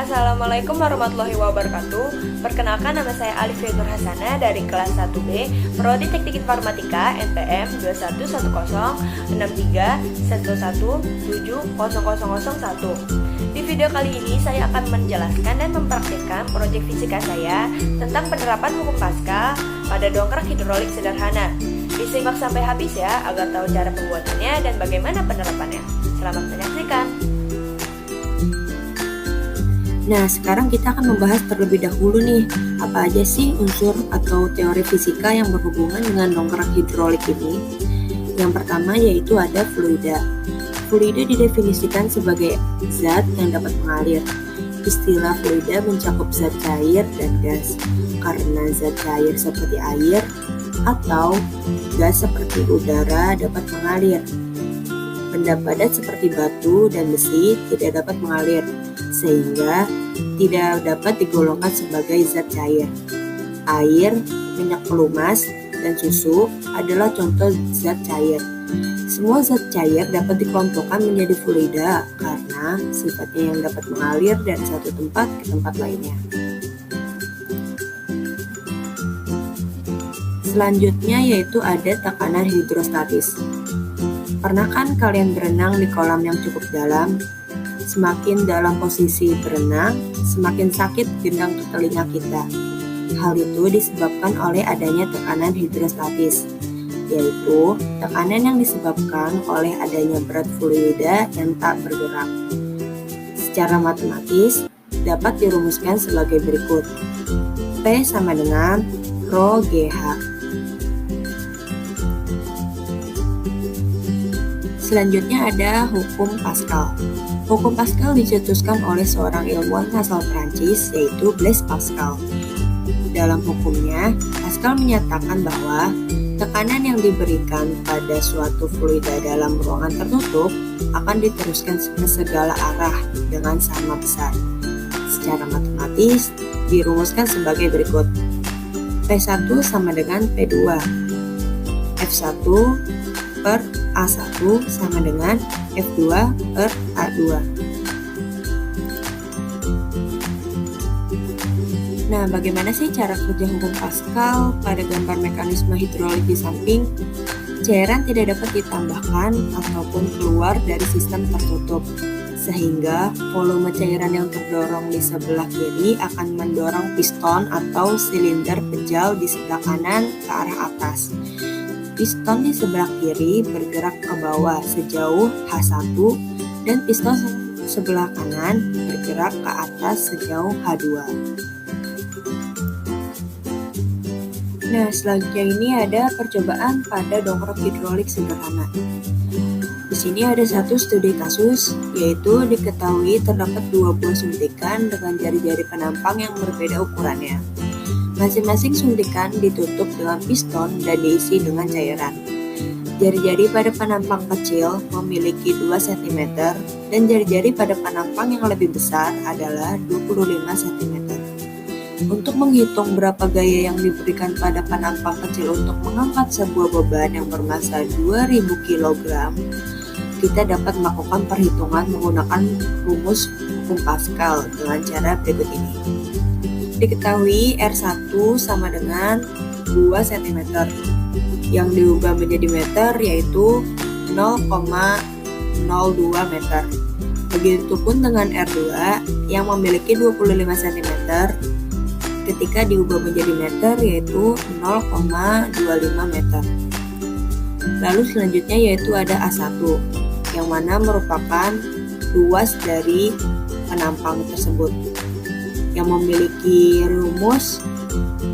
Assalamualaikum warahmatullahi wabarakatuh. Perkenalkan, nama saya Alifia Nur Hasana dari kelas 1B Prodi Teknik Informatika NPM 21106311700001. Di video kali ini saya akan menjelaskan dan mempraktikkan proyek fisika saya tentang penerapan hukum Pascal pada dongkrak hidrolik sederhana. Disimak sampai habis ya agar tahu cara pembuatannya dan bagaimana penerapannya. Selamat menyaksikan. Nah, sekarang kita akan membahas terlebih dahulu nih, apa aja sih unsur atau teori fisika yang berhubungan dengan dongkrak hidrolik ini. Yang pertama yaitu ada fluida. Fluida didefinisikan sebagai zat yang dapat mengalir. Istilah fluida mencakup zat cair dan gas, karena zat cair seperti air atau gas seperti udara dapat mengalir. Benda padat seperti batu dan besi tidak dapat mengalir, sehingga tidak dapat digolongkan sebagai zat cair. Air, minyak pelumas, dan susu adalah contoh zat cair. Semua zat cair dapat dikelompokkan menjadi fluida karena sifatnya yang dapat mengalir dari satu tempat ke tempat lainnya. Selanjutnya yaitu ada tekanan hidrostatis. Pernah kan kalian berenang di kolam yang cukup dalam? Semakin dalam posisi berenang, semakin sakit gendang telinga kita. Hal itu disebabkan oleh adanya tekanan hidrostatis, yaitu tekanan yang disebabkan oleh adanya berat fluida yang tak bergerak. Secara matematis dapat dirumuskan sebagai berikut. P sama dengan Rho GH. Selanjutnya ada hukum Pascal. Hukum Pascal dicetuskan oleh seorang ilmuwan asal Prancis yaitu Blaise Pascal. Dalam hukumnya, Pascal menyatakan bahwa tekanan yang diberikan pada suatu fluida dalam ruangan tertutup akan diteruskan ke segala arah dengan sama besar. Secara matematis dirumuskan sebagai berikut. P1 sama dengan P2. F1 per A1 sama dengan F2 per A2. Nah, bagaimana sih cara kerja hukum Pascal pada gambar mekanisme hidrolik di samping? Cairan tidak dapat ditambahkan ataupun keluar dari sistem tertutup, sehingga volume cairan yang terdorong di sebelah kiri akan mendorong piston atau silinder pejal di sebelah kanan ke arah atas. Piston di sebelah kiri bergerak ke bawah sejauh H1 dan piston sebelah kanan bergerak ke atas sejauh H2. Nah, selanjutnya ini ada percobaan pada dongkrak hidrolik sederhana. Di sini ada satu studi kasus, yaitu diketahui terdapat dua buah suntikan dengan jari-jari penampang yang berbeda ukurannya. Masing-masing suntikan ditutup dengan piston dan diisi dengan cairan. Jari-jari pada penampang kecil memiliki 2 cm dan jari-jari pada penampang yang lebih besar adalah 25 cm. Untuk menghitung berapa gaya yang diberikan pada penampang kecil untuk mengangkat sebuah beban yang bermassa 2000 kg, kita dapat melakukan perhitungan menggunakan rumus hukum Pascal dengan cara berikut ini. Diketahui R1 sama dengan 2 cm, yang diubah menjadi meter yaitu 0,02 meter. Begitupun dengan R2 yang memiliki 25 cm, ketika diubah menjadi meter yaitu 0,25 meter. Lalu selanjutnya yaitu ada A1, yang mana merupakan luas dari penampang tersebut, yang memiliki rumus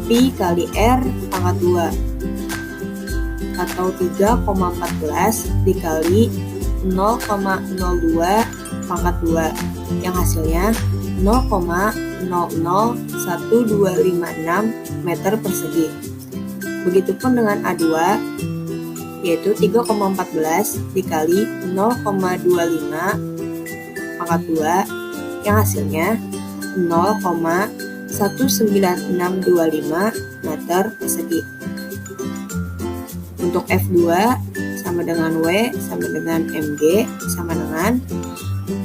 Pi kali R pangkat 2 atau 3,14 dikali 0,02 pangkat 2 yang hasilnya 0,00126 meter persegi. Begitupun dengan A2 yaitu 3,14 dikali 0,25 pangkat 2 yang hasilnya 0,19625 meter persegi. Untuk F2 sama dengan W sama dengan MG sama dengan dengan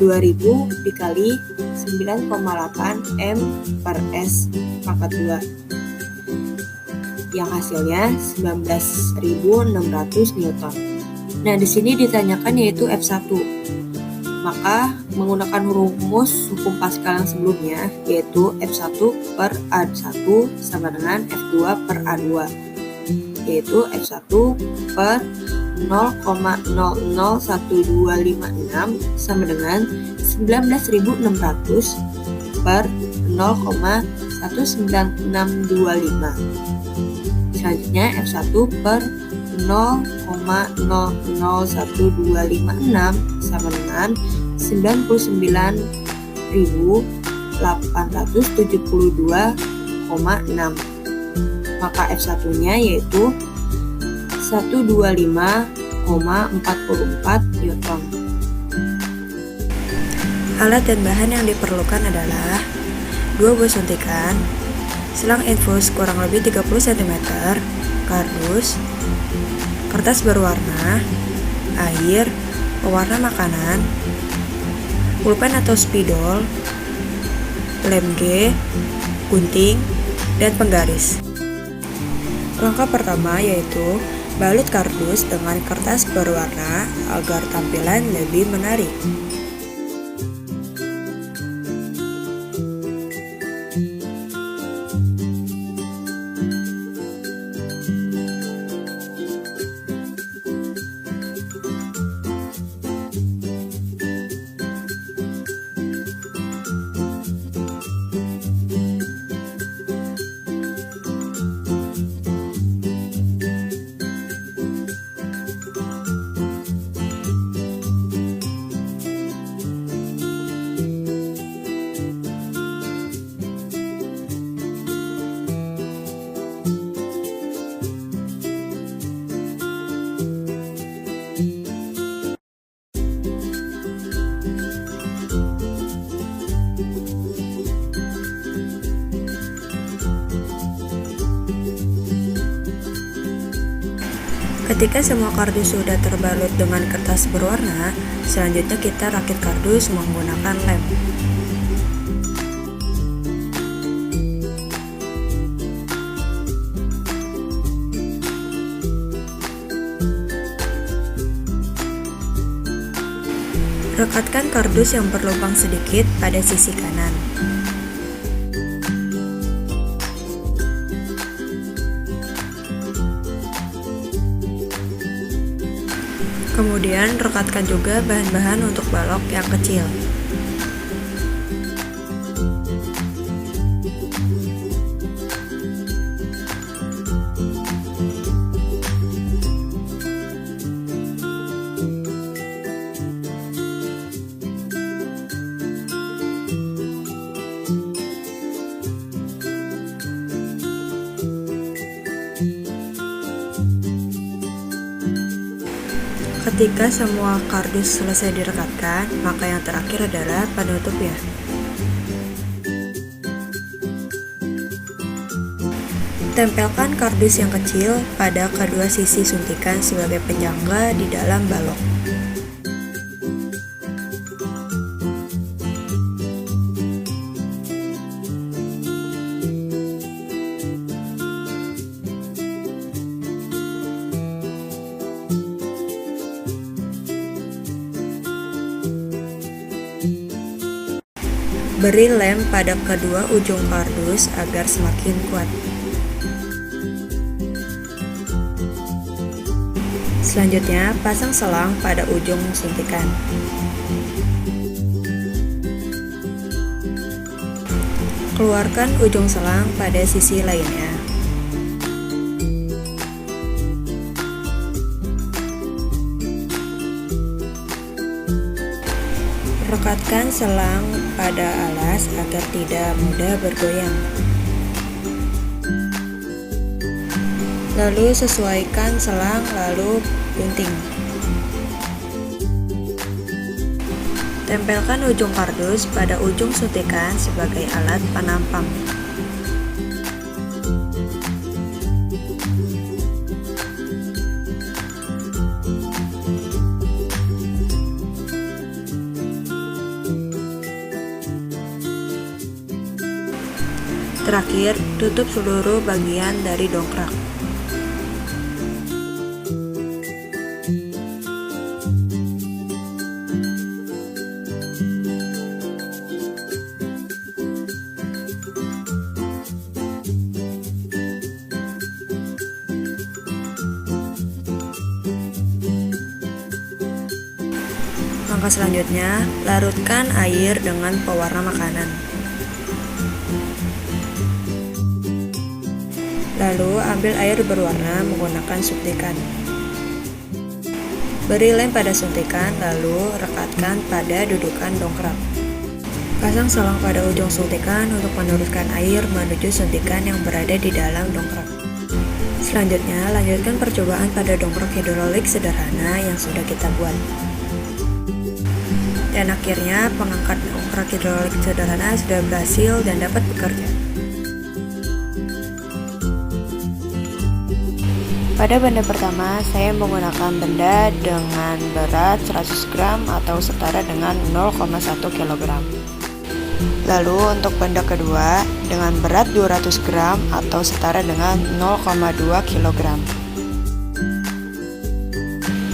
2000 dikali 9,8 M per S pangkat 2 yang hasilnya 19.600 Newton. Nah, di sini ditanyakan yaitu F1. Maka menggunakan rumus hukum Pascal yang sebelumnya yaitu F1 per A1 sama dengan F2 per A2, yaitu F1 per 0,001256 sama dengan 19.600 per 0,19625. Selanjutnya F1 per 0,00126 sama dengan 99.872,6. Maka F1-nya yaitu 125,44 Newton. Alat dan bahan yang diperlukan adalah 2 buah suntikan, selang infus kurang lebih 30 cm, kardus, kertas berwarna, air, pewarna makanan, pulpen atau spidol, lem G, gunting, dan penggaris. Langkah pertama yaitu balut kardus dengan kertas berwarna agar tampilan lebih menarik. Ketika semua kardus sudah terbalut dengan kertas berwarna, selanjutnya kita rakit kardus menggunakan lem. Rekatkan kardus yang berlubang sedikit pada sisi kanan. Kemudian rekatkan juga bahan-bahan untuk balok yang kecil. Ketika semua kardus selesai direkatkan, maka yang terakhir adalah penutupnya. Tempelkan kardus yang kecil pada kedua sisi suntikan sebagai penyangga di dalam balok. Beri lem pada kedua ujung kardus agar semakin kuat. Selanjutnya, pasang selang pada ujung suntikan. Keluarkan ujung selang pada sisi lainnya. Rekatkan selang pada alas agar tidak mudah bergoyang. Lalu sesuaikan selang, lalu gunting. Tempelkan ujung kardus pada ujung suntikan sebagai alat penampang. Terakhir, tutup seluruh bagian dari dongkrak. Langkah selanjutnya, larutkan air dengan pewarna makanan. Lalu, ambil air berwarna menggunakan suntikan. Beri lem pada suntikan, lalu rekatkan pada dudukan dongkrak. Pasang selang pada ujung suntikan untuk meneruskan air menuju suntikan yang berada di dalam dongkrak. Selanjutnya, lanjutkan percobaan pada dongkrak hidrolik sederhana yang sudah kita buat. Dan akhirnya, pengangkat dongkrak hidrolik sederhana sudah berhasil dan dapat bekerja. Pada benda pertama, saya menggunakan benda dengan berat 100 gram atau setara dengan 0,1 kg. Lalu untuk benda kedua, dengan berat 200 gram atau setara dengan 0,2 kg.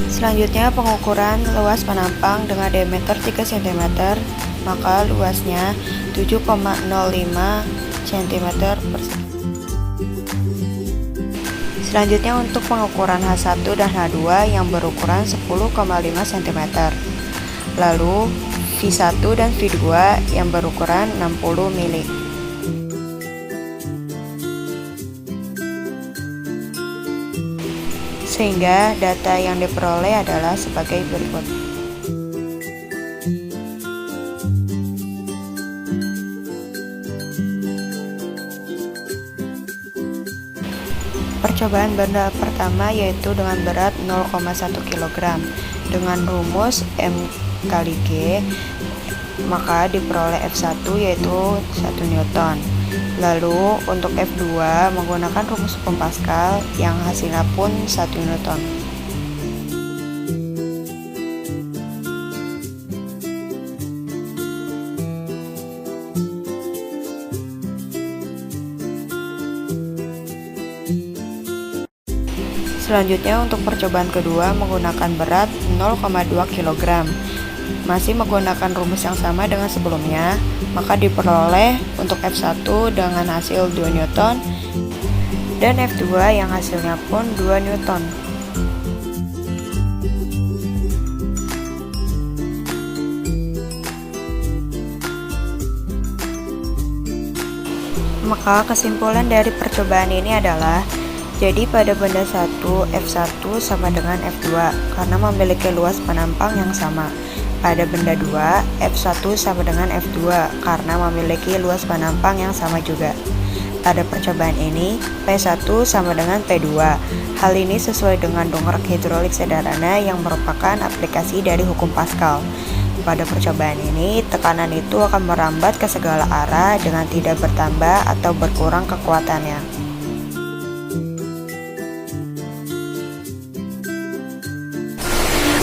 Selanjutnya, pengukuran luas penampang dengan diameter 3 cm, maka luasnya 7,05 cm persegi. Selanjutnya untuk pengukuran H1 dan H2 yang berukuran 10,5 cm. Lalu V1 dan V2 yang berukuran 60 mili. Sehingga data yang diperoleh adalah sebagai berikut. Percobaan benda pertama yaitu dengan berat 0,1 kg dengan rumus M kali G, maka diperoleh F1 yaitu 1 Newton. Lalu untuk F2 menggunakan rumus hukum Pascal yang hasilnya pun 1 Newton. Selanjutnya untuk percobaan kedua menggunakan berat 0,2 kg. Masih menggunakan rumus yang sama dengan sebelumnya, maka diperoleh untuk F1 dengan hasil 2 Newton dan F2 yang hasilnya pun 2 Newton. Maka kesimpulan dari percobaan ini adalah jadi pada benda 1, F1 sama dengan F2 karena memiliki luas penampang yang sama. Pada benda 2, F1 sama dengan F2 karena memiliki luas penampang yang sama juga. Pada percobaan ini, P1 sama dengan P2. Hal ini sesuai dengan dongkrak hidrolik sederhana yang merupakan aplikasi dari hukum Pascal. Pada percobaan ini, tekanan itu akan merambat ke segala arah dengan tidak bertambah atau berkurang kekuatannya.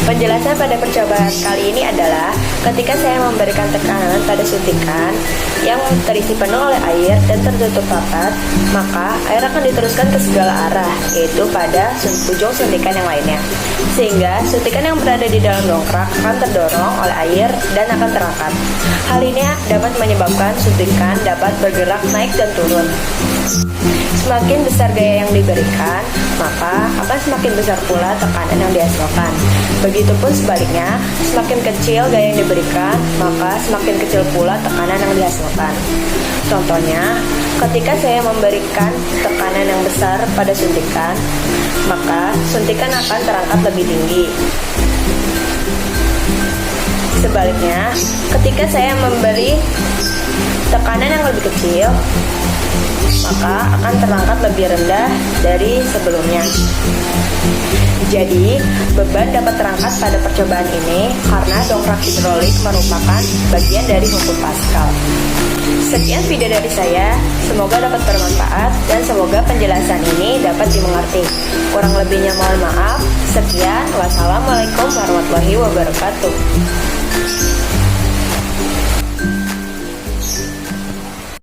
Penjelasan pada percobaan kali ini adalah ketika saya memberikan tekanan pada suntikan yang terisi penuh oleh air dan tertutup rapat, maka air akan diteruskan ke segala arah, yaitu pada ujung suntikan yang lainnya. Sehingga suntikan yang berada di dalam dongkrak akan terdorong oleh air dan akan terangkat. Hal ini dapat menyebabkan suntikan dapat bergerak naik dan turun. Semakin besar gaya yang diberikan, maka akan semakin besar pula tekanan yang dihasilkan. Begitupun sebaliknya, semakin kecil gaya yang diberikan, maka semakin kecil pula tekanan yang dihasilkan. Contohnya, ketika saya memberikan tekanan yang besar pada suntikan, maka suntikan akan terangkat lebih tinggi. Sebaliknya, ketika saya memberi tekanan yang lebih kecil, maka akan terangkat lebih rendah dari sebelumnya. Jadi, beban dapat terangkat pada percobaan ini karena dongkrak hidrolik merupakan bagian dari hukum Pascal. Sekian video dari saya, semoga dapat bermanfaat dan semoga penjelasan ini dapat dimengerti. Kurang lebihnya mohon maaf. Sekian, wassalamualaikum warahmatullahi wabarakatuh.